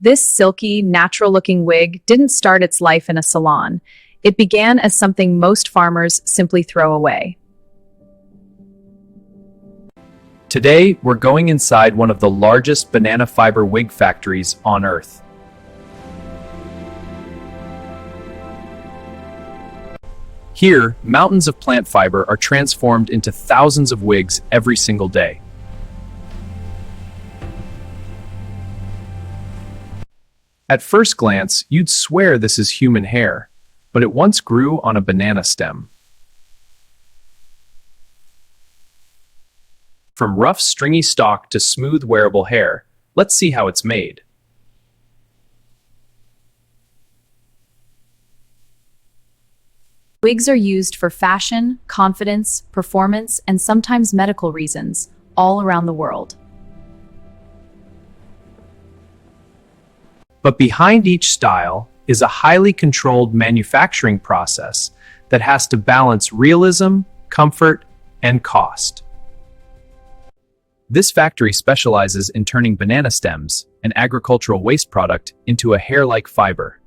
This silky, natural-looking wig didn't start its life in a salon. It began as something most farmers simply throw away. Today, we're going inside one of the largest banana fiber wig factories on Earth. Here, mountains of plant fiber are transformed into thousands of wigs every single day. At first glance, you'd swear this is human hair, but it once grew on a banana stem. From rough, stringy stalk to smooth, wearable hair, let's see how it's made. Wigs are used for fashion, confidence, performance, and sometimes medical reasons, all around the world. But behind each style is a highly controlled manufacturing process that has to balance realism, comfort, and cost. This factory specializes in turning banana stems, an agricultural waste product, into a hair-like fiber.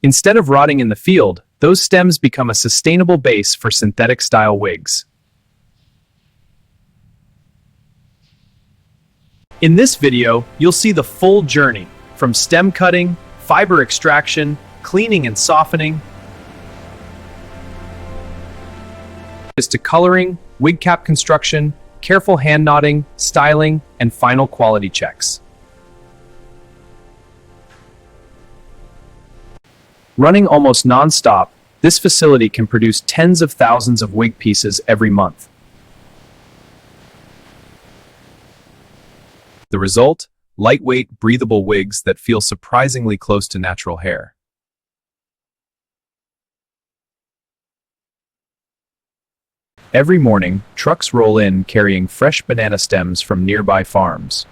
Instead of rotting in the field, those stems become a sustainable base for synthetic-style wigs. In this video, you'll see the full journey, from stem cutting, fiber extraction, cleaning and softening, to coloring, wig cap construction, careful hand knotting, styling, and final quality checks. Running almost non-stop, this facility can produce tens of thousands of wig pieces every month. The result? Lightweight, breathable wigs that feel surprisingly close to natural hair. Every morning, trucks roll in carrying fresh banana stems from nearby farms.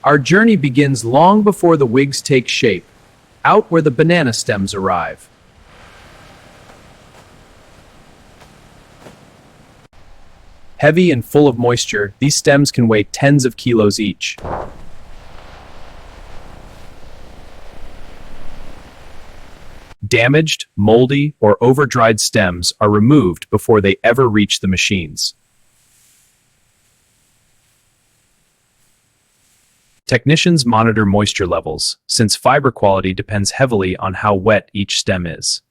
Our journey begins long before the wigs take shape, out where the banana stems arrive. Heavy and full of moisture, these stems can weigh tens of kilos each. Damaged, moldy, or over-dried stems are removed before they ever reach the machines. Technicians monitor moisture levels, since fiber quality depends heavily on how wet each stem is.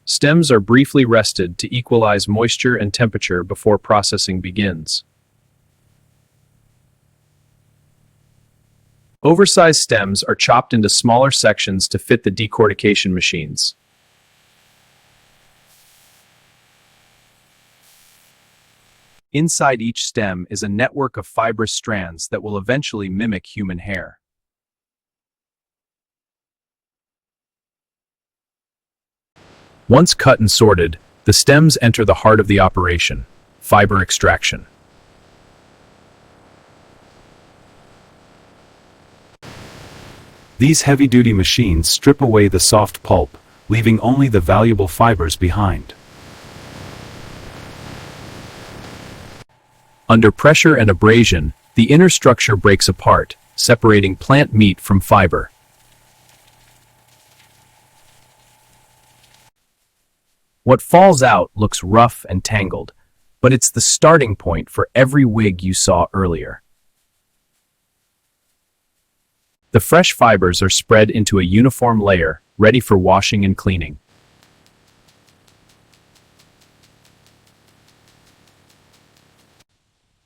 Stems are briefly rested to equalize moisture and temperature before processing begins. Oversized stems are chopped into smaller sections to fit the decortication machines. Inside each stem is a network of fibrous strands that will eventually mimic human hair. Once cut and sorted, the stems enter the heart of the operation, fiber extraction. These heavy-duty machines strip away the soft pulp, leaving only the valuable fibers behind. Under pressure and abrasion, the inner structure breaks apart, separating plant meat from fiber. What falls out looks rough and tangled, but it's the starting point for every wig you saw earlier. The fresh fibers are spread into a uniform layer, ready for washing and cleaning.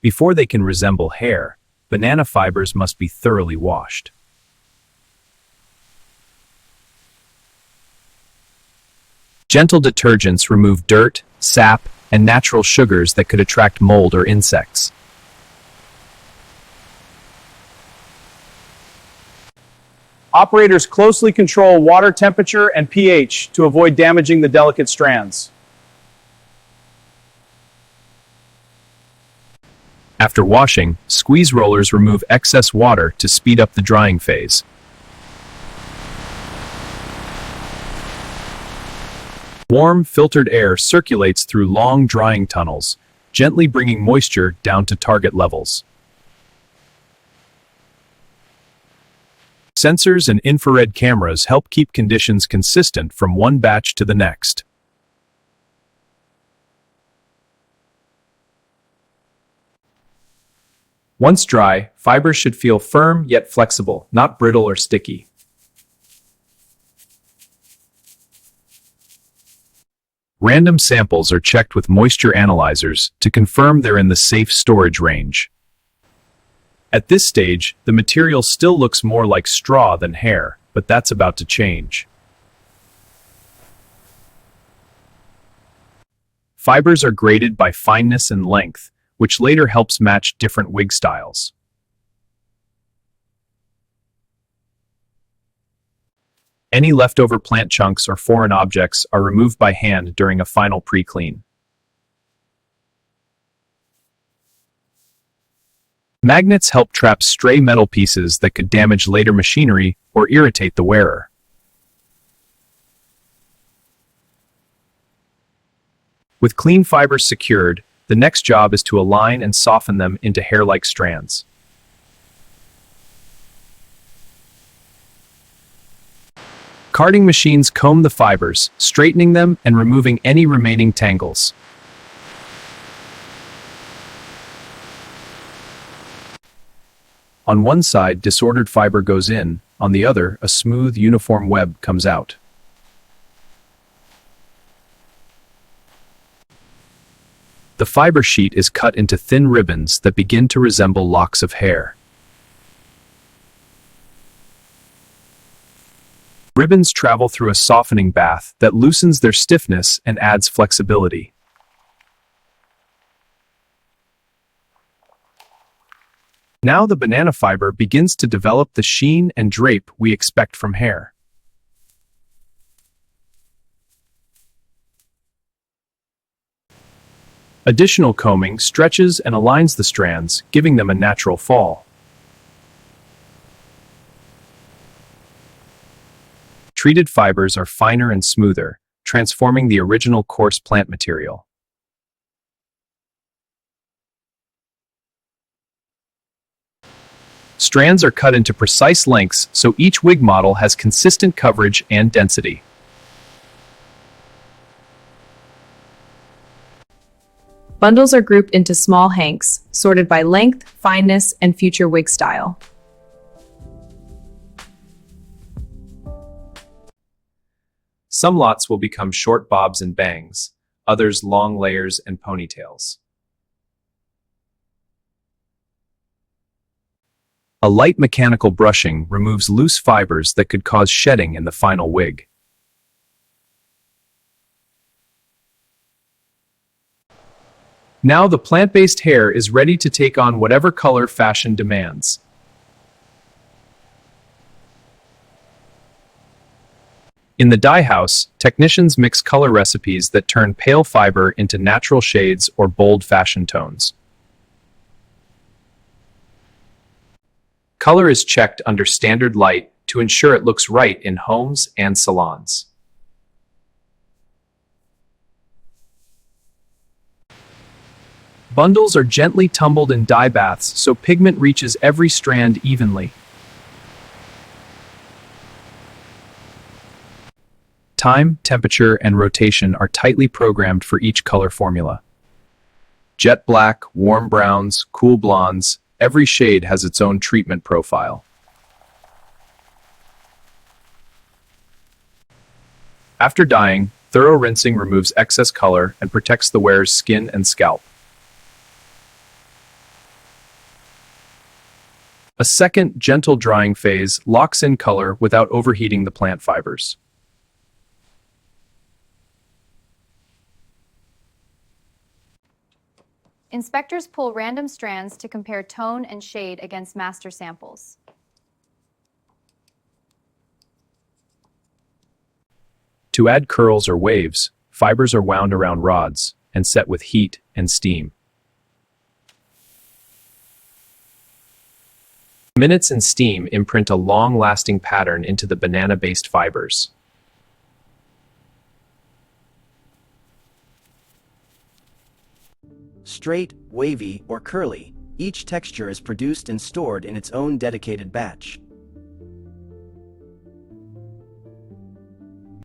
Before they can resemble hair, banana fibers must be thoroughly washed. Gentle detergents remove dirt, sap, and natural sugars that could attract mold or insects. Operators closely control water temperature and pH to avoid damaging the delicate strands. After washing, squeeze rollers remove excess water to speed up the drying phase. Warm, filtered air circulates through long drying tunnels, gently bringing moisture down to target levels. Sensors and infrared cameras help keep conditions consistent from one batch to the next. Once dry, fibers should feel firm yet flexible, not brittle or sticky. Random samples are checked with moisture analyzers to confirm they're in the safe storage range. At this stage, the material still looks more like straw than hair, but that's about to change. Fibers are graded by fineness and length, which later helps match different wig styles. Any leftover plant chunks or foreign objects are removed by hand during a final pre-clean. Magnets help trap stray metal pieces that could damage later machinery or irritate the wearer. With clean fibers secured, the next job is to align and soften them into hair-like strands. Carding machines comb the fibers, straightening them and removing any remaining tangles. On one side, disordered fiber goes in, on the other, a smooth, uniform web comes out. The fiber sheet is cut into thin ribbons that begin to resemble locks of hair. Ribbons travel through a softening bath that loosens their stiffness and adds flexibility. Now the banana fiber begins to develop the sheen and drape we expect from hair. Additional combing stretches and aligns the strands, giving them a natural fall. Treated fibers are finer and smoother, transforming the original coarse plant material. Strands are cut into precise lengths so each wig model has consistent coverage and density. Bundles are grouped into small hanks, sorted by length, fineness, and future wig style. Some lots will become short bobs and bangs, others long layers and ponytails. A light mechanical brushing removes loose fibers that could cause shedding in the final wig. Now the plant-based hair is ready to take on whatever color fashion demands. In the dye house, technicians mix color recipes that turn pale fiber into natural shades or bold fashion tones. Color is checked under standard light to ensure it looks right in homes and salons. Bundles are gently tumbled in dye baths so pigment reaches every strand evenly. Time, temperature, and rotation are tightly programmed for each color formula. Jet black, warm browns, cool blondes, every shade has its own treatment profile. After dyeing, thorough rinsing removes excess color and protects the wearer's skin and scalp. A second, gentle drying phase locks in color without overheating the plant fibers. Inspectors pull random strands to compare tone and shade against master samples. To add curls or waves, fibers are wound around rods and set with heat and steam. Minutes in steam imprint a long-lasting pattern into the banana-based fibers. Straight, wavy, or curly, each texture is produced and stored in its own dedicated batch.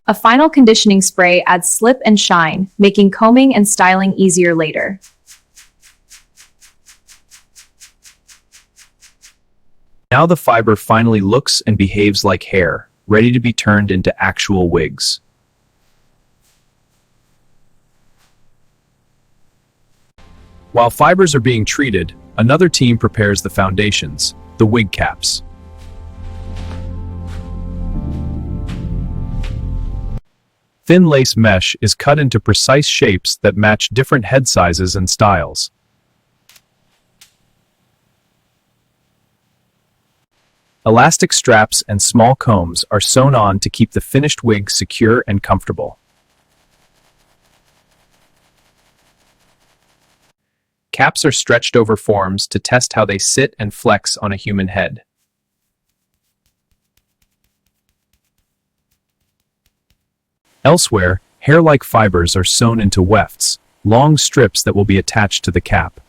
A final conditioning spray adds slip and shine, making combing and styling easier later. Now the fiber finally looks and behaves like hair, ready to be turned into actual wigs. While fibers are being treated, another team prepares the foundations, the wig caps. Thin lace mesh is cut into precise shapes that match different head sizes and styles. Elastic straps and small combs are sewn on to keep the finished wig secure and comfortable. Caps are stretched over forms to test how they sit and flex on a human head. Elsewhere, hair-like fibers are sewn into wefts, long strips that will be attached to the cap.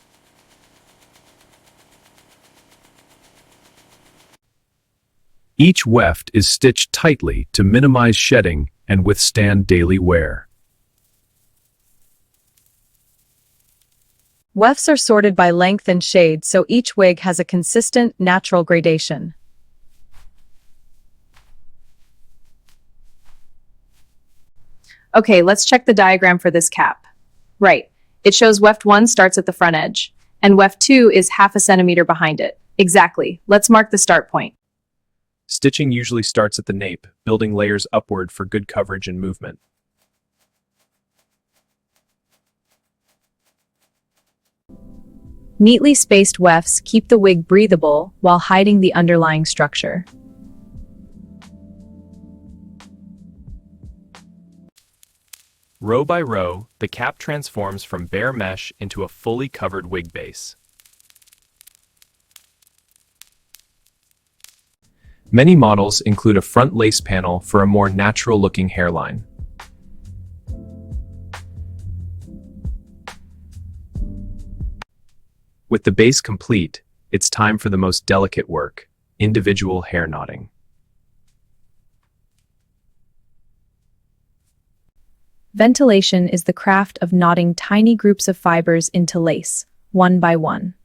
Each weft is stitched tightly to minimize shedding and withstand daily wear. Wefts are sorted by length and shade, so each wig has a consistent, natural gradation. Okay, let's check the diagram for this cap. Right, it shows weft 1 starts at the front edge, and weft 2 is half a centimeter behind it. Exactly, let's mark the start point. Stitching usually starts at the nape, building layers upward for good coverage and movement. Neatly spaced wefts keep the wig breathable while hiding the underlying structure. Row by row, the cap transforms from bare mesh into a fully covered wig base. Many models include a front lace panel for a more natural-looking hairline. With the base complete, it's time for the most delicate work, individual hair knotting. Ventilation is the craft of knotting tiny groups of fibers into lace, one by one.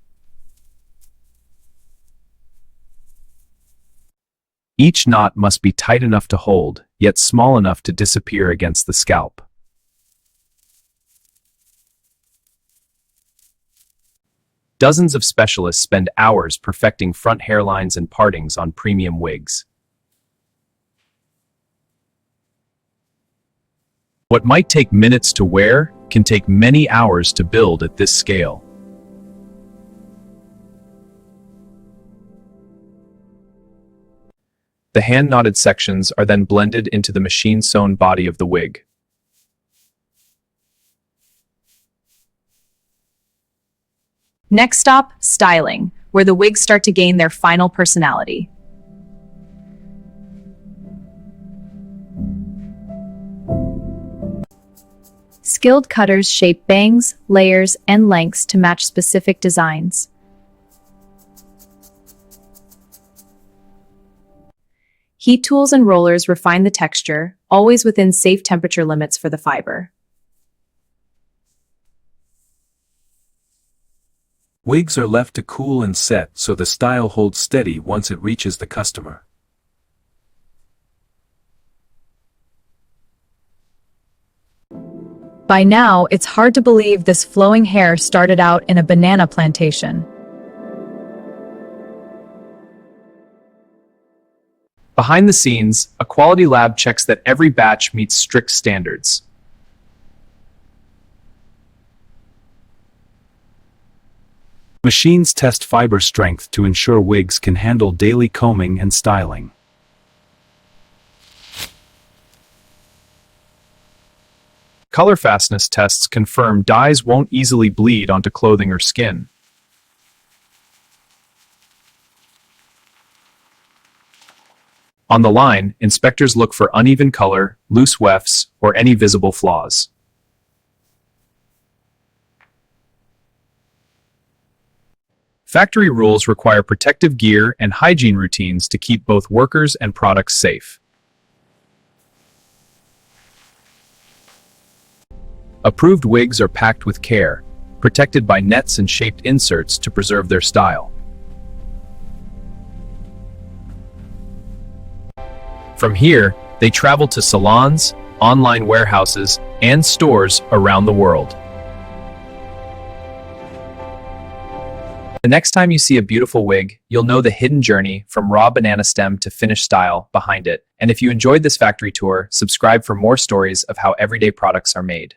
Each knot must be tight enough to hold, yet small enough to disappear against the scalp. Dozens of specialists spend hours perfecting front hairlines and partings on premium wigs. What might take minutes to wear can take many hours to build at this scale. The hand-knotted sections are then blended into the machine-sewn body of the wig. Next stop, styling, where the wigs start to gain their final personality. Skilled cutters shape bangs, layers, and lengths to match specific designs. Heat tools and rollers refine the texture, always within safe temperature limits for the fiber. Wigs are left to cool and set so the style holds steady once it reaches the customer. By now, it's hard to believe this flowing hair started out in a banana plantation. Behind the scenes, a quality lab checks that every batch meets strict standards. Machines test fiber strength to ensure wigs can handle daily combing and styling. Color fastness tests confirm dyes won't easily bleed onto clothing or skin. On the line, inspectors look for uneven color, loose wefts, or any visible flaws. Factory rules require protective gear and hygiene routines to keep both workers and products safe. Approved wigs are packed with care, protected by nets and shaped inserts to preserve their style. From here, they travel to salons, online warehouses, and stores around the world. The next time you see a beautiful wig, you'll know the hidden journey from raw banana stem to finished style behind it. And if you enjoyed this factory tour, subscribe for more stories of how everyday products are made.